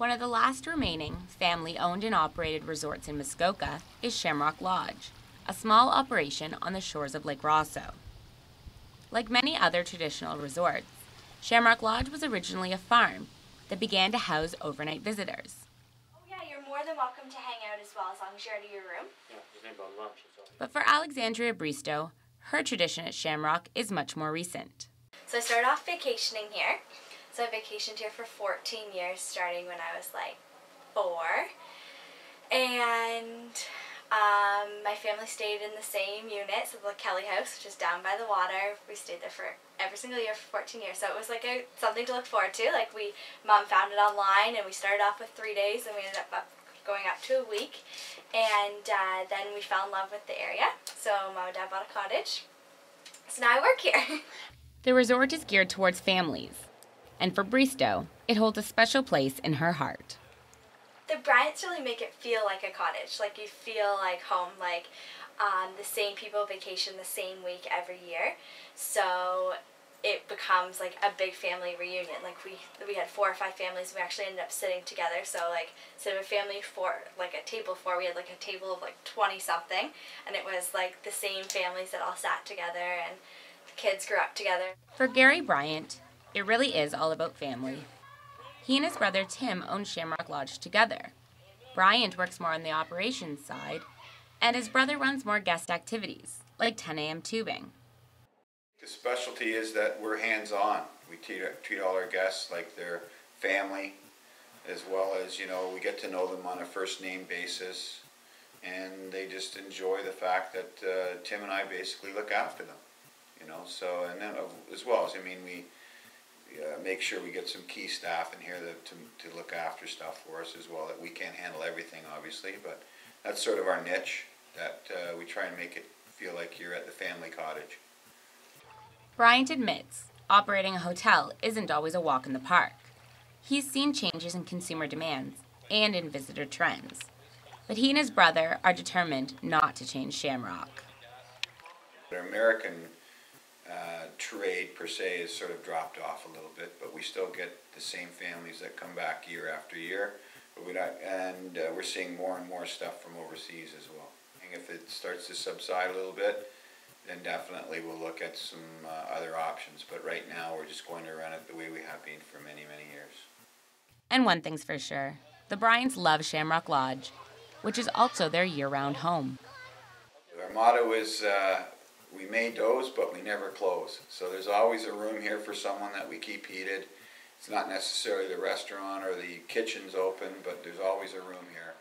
One of the last remaining family-owned and operated resorts in Muskoka is Shamrock Lodge, a small operation on the shores of Lake Rosso. Like many other traditional resorts, Shamrock Lodge was originally a farm that began to house overnight visitors. Oh yeah, you're more than welcome to hang out as well, as long as you're out of your room. Yeah, just need about lunch. But for Alexandria Bristow, her tradition at Shamrock is much more recent. So I started off vacationing here. So I vacationed here for 14 years, starting when I was like 4. And my family stayed in the same unit, so the Kelly House, which is down by the water. We stayed there for every single year for 14 years. So it was like something to look forward to. Like Mom found it online, and we started off with 3 days, and we ended up going up to a week. And then we fell in love with the area. So Mom and Dad bought a cottage. So now I work here. The resort is geared towards families, and for Bristow, it holds a special place in her heart. The Bryants really make it feel like a cottage, like you feel like home, like the same people vacation the same week every year. So it becomes like a big family reunion. Like we had 4 or 5 families, we actually ended up sitting together. So like instead of a family for like a table of 4, we had like a table of like 20 something, and it was like the same families that all sat together, and the kids grew up together. For Gary Bryant, it really is all about family. He and his brother Tim own Shamrock Lodge together. Bryant works more on the operations side, and his brother runs more guest activities, like 10 a.m. tubing. The specialty is that we're hands-on. We treat all our guests like they're family, as well as, we get to know them on a first-name basis, and they just enjoy the fact that Tim and I basically look after them, So, and then as well as, we make sure we get some key staff in here to look after stuff for us as well. That we can't handle everything, obviously, but that's sort of our niche, that we try and make it feel like you're at the family cottage. Bryant admits operating a hotel isn't always a walk in the park. He's seen changes in consumer demands and in visitor trends, but he and his brother are determined not to change Shamrock. The American trade per se has sort of dropped off a little bit, but we still get the same families that come back year after year. But we're seeing more and more stuff from overseas as well. And if it starts to subside a little bit, then definitely we'll look at some other options. But right now we're just going to run it the way we have been for many, many years. And one thing's for sure, the Bryants love Shamrock Lodge, which is also their year-round home. Our motto is, we may doze, but we never close. So there's always a room here for someone that we keep heated. It's not necessarily the restaurant or the kitchen's open, but there's always a room here.